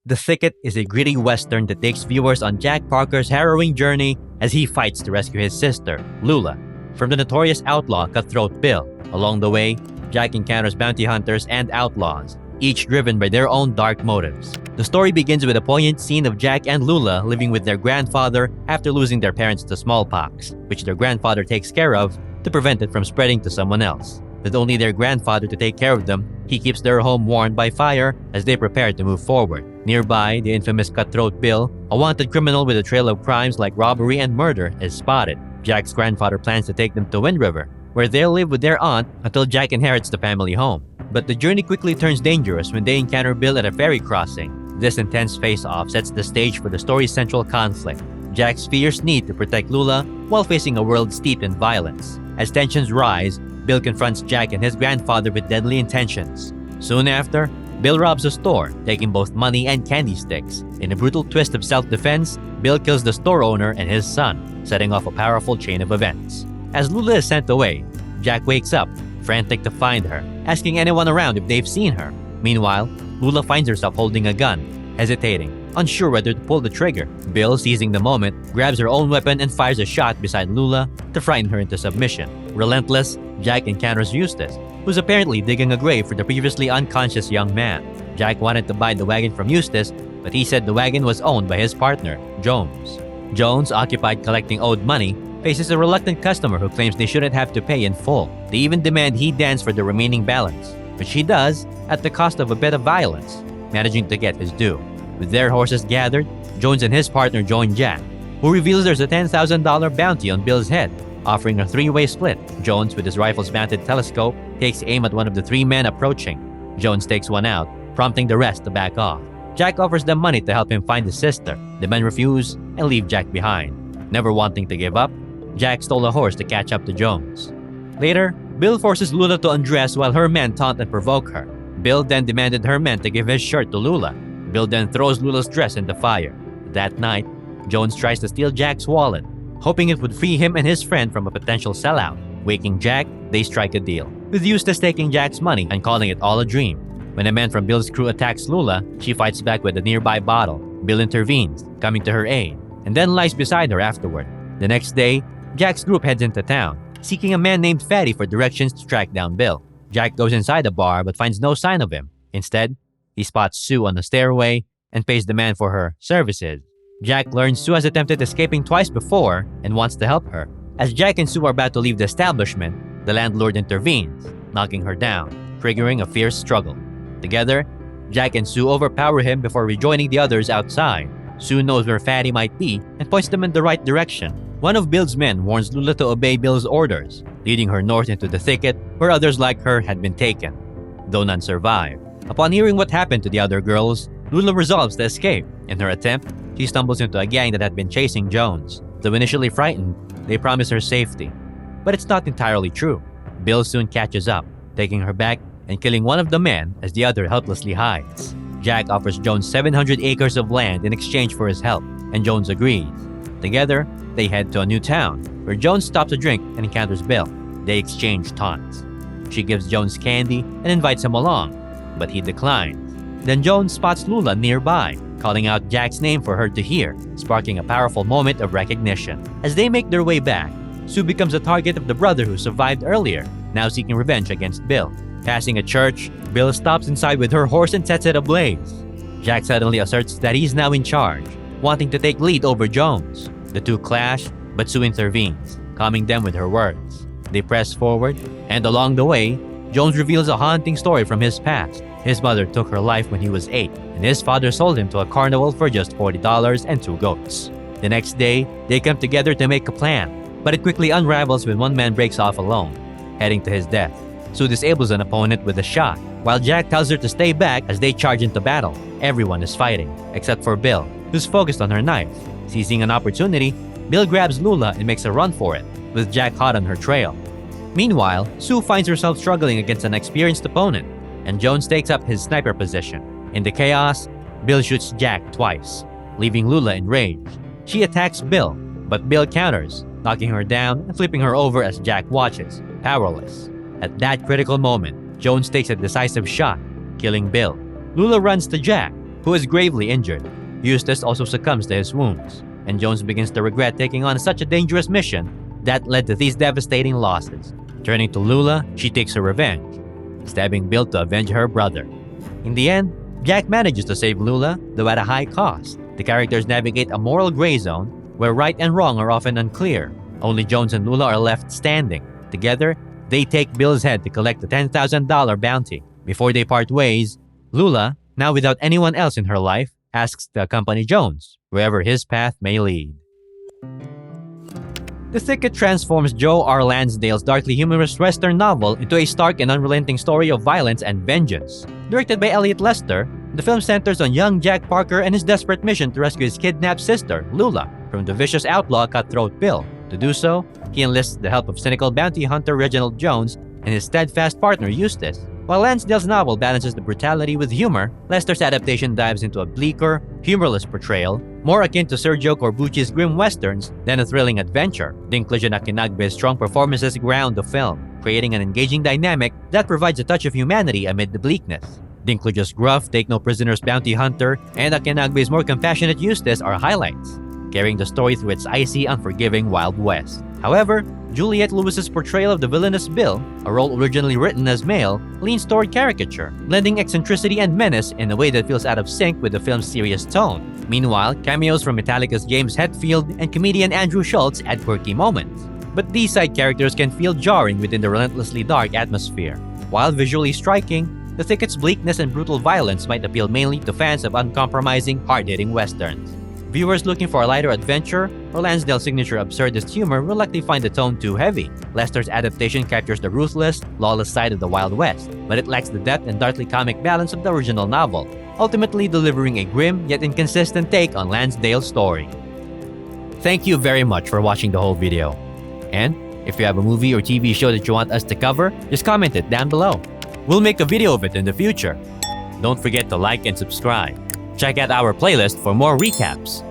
The Thicket is a gritty western that takes viewers on Jack Parker's harrowing journey as he fights to rescue his sister, Lula, from the notorious outlaw Cutthroat Bill. Along the way, Jack encounters bounty hunters and outlaws, each driven by their own dark motives. The story begins with a poignant scene of Jack and Lula living with their grandfather after losing their parents to smallpox, which their grandfather takes care of to prevent it from spreading to someone else. With only their grandfather to take care of them, he keeps their home warmed by fire as they prepare to move forward. Nearby, the infamous Cutthroat Bill, a wanted criminal with a trail of crimes like robbery and murder, is spotted. Jack's grandfather plans to take them to Wind River, where they'll live with their aunt until Jack inherits the family home. But the journey quickly turns dangerous when they encounter Bill at a ferry crossing. This intense face-off sets the stage for the story's central conflict, Jack's fierce need to protect Lula while facing a world steeped in violence. As tensions rise, Bill confronts Jack and his grandfather with deadly intentions. Soon after, Bill robs a store, taking both money and candy sticks. In a brutal twist of self-defense, Bill kills the store owner and his son, setting off a powerful chain of events. As Lula is sent away, Jack wakes up, frantic to find her, asking anyone around if they've seen her. Meanwhile, Lula finds herself holding a gun, hesitating, unsure whether to pull the trigger. Bill, seizing the moment, grabs her own weapon and fires a shot beside Lula to frighten her into submission. Relentless, Jack encounters Eustace, who's apparently digging a grave for the previously unconscious young man. Jack wanted to buy the wagon from Eustace, but he said the wagon was owned by his partner, Jones. Jones, occupied collecting owed money, faces a reluctant customer who claims they shouldn't have to pay in full. They even demand he dance for the remaining balance, which he does at the cost of a bit of violence, managing to get his due. With their horses gathered, Jones and his partner join Jack, who reveals there's a $10,000 bounty on Bill's head, offering a three-way split. Jones, with his rifle's mounted telescope, takes aim at one of the three men approaching. Jones takes one out, prompting the rest to back off. Jack offers them money to help him find his sister. The men refuse and leave Jack behind. Never wanting to give up, Jack stole a horse to catch up to Jones. Later, Bill forces Lula to undress while her men taunt and provoke her. Bill then demanded her men to give his shirt to Lula. Bill then throws Lula's dress into fire. That night, Jones tries to steal Jack's wallet, hoping it would free him and his friend from a potential sellout. Waking Jack, they strike a deal, with Eustace taking Jack's money and calling it all a dream. When a man from Bill's crew attacks Lula, she fights back with a nearby bottle. Bill intervenes, coming to her aid, and then lies beside her afterward. The next day, Jack's group heads into town, seeking a man named Fatty for directions to track down Bill. Jack goes inside the bar but finds no sign of him. Instead, he spots Sue on the stairway and pays the man for her services. Jack learns Sue has attempted escaping twice before and wants to help her. As Jack and Sue are about to leave the establishment, the landlord intervenes, knocking her down, triggering a fierce struggle. Together, Jack and Sue overpower him before rejoining the others outside. Sue knows where Fatty might be and points them in the right direction. One of Bill's men warns Lula to obey Bill's orders, leading her north into the thicket where others like her had been taken, though none survived. Upon hearing what happened to the other girls, Lula resolves to escape. In her attempt, she stumbles into a gang that had been chasing Jones. Though initially frightened, they promise her safety. But it's not entirely true. Bill soon catches up, taking her back and killing one of the men as the other helplessly hides. Jack offers Jones 700 acres of land in exchange for his help, and Jones agrees. Together, they head to a new town, where Jones stops to drink and encounters Bill. They exchange taunts. She gives Jones candy and invites him along, but he declines. Then Jones spots Lula nearby, calling out Jack's name for her to hear, sparking a powerful moment of recognition. As they make their way back, Sue becomes a target of the brother who survived earlier, now seeking revenge against Bill. Passing a church, Bill stops inside with her horse and sets it ablaze. Jack suddenly asserts that he's now in charge, wanting to take lead over Jones. The two clash, but Sue intervenes, calming them with her words. They press forward, and along the way, Jones reveals a haunting story from his past. His mother took her life when he was 8, and his father sold him to a carnival for just $40 and 2 goats. The next day, they come together to make a plan, but it quickly unravels when one man breaks off alone, heading to his death. Sue disables an opponent with a shot, while Jack tells her to stay back as they charge into battle. Everyone is fighting, except for Bill, who's focused on her knife. Seizing an opportunity, Bill grabs Lula and makes a run for it, with Jack hot on her trail. Meanwhile, Sue finds herself struggling against an experienced opponent, and Jones takes up his sniper position. In the chaos, Bill shoots Jack twice, leaving Lula enraged. She attacks Bill, but Bill counters, knocking her down and flipping her over as Jack watches, powerless. At that critical moment, Jones takes a decisive shot, killing Bill. Lula runs to Jack, who is gravely injured. Eustace also succumbs to his wounds, and Jones begins to regret taking on such a dangerous mission that led to these devastating losses. Turning to Lula, she takes her revenge, stabbing Bill to avenge her brother. In the end, Jack manages to save Lula, though at a high cost. The characters navigate a moral gray zone where right and wrong are often unclear. Only Jones and Lula are left standing. Together, they take Bill's head to collect the $10,000 bounty. Before they part ways, Lula, now without anyone else in her life, asks to accompany Jones, wherever his path may lead. The Thicket transforms Joe R. Lansdale's darkly humorous Western novel into a stark and unrelenting story of violence and vengeance. Directed by Elliot Lester, the film centers on young Jack Parker and his desperate mission to rescue his kidnapped sister, Lula, from the vicious outlaw Cutthroat Bill. To do so, he enlists the help of cynical bounty hunter Reginald Jones and his steadfast partner Eustace. While Lansdale's novel balances the brutality with humor, Lester's adaptation dives into a bleaker, humorless portrayal, more akin to Sergio Corbucci's grim westerns than a thrilling adventure. Dinklage and Akinagbe's strong performances ground the film, creating an engaging dynamic that provides a touch of humanity amid the bleakness. Dinklage's gruff, take-no-prisoners bounty hunter and Akinagbe's more compassionate Eustace are highlights, carrying the story through its icy, unforgiving Wild West. However, Juliette Lewis's portrayal of the villainous Bill, a role originally written as male, leans toward caricature, blending eccentricity and menace in a way that feels out of sync with the film's serious tone. Meanwhile, cameos from Metallica's James Hetfield and comedian Andrew Schultz add quirky moments. But these side characters can feel jarring within the relentlessly dark atmosphere. While visually striking, The Thicket's bleakness and brutal violence might appeal mainly to fans of uncompromising, hard-hitting westerns. Viewers looking for a lighter adventure or Lansdale's signature absurdist humor will likely find the tone too heavy. Lester's adaptation captures the ruthless, lawless side of the Wild West, but it lacks the depth and darkly comic balance of the original novel, ultimately delivering a grim yet inconsistent take on Lansdale's story. Thank you very much for watching the whole video. And if you have a movie or TV show that you want us to cover, just comment it down below. We'll make a video of it in the future. Don't forget to like and subscribe. Check out our playlist for more recaps.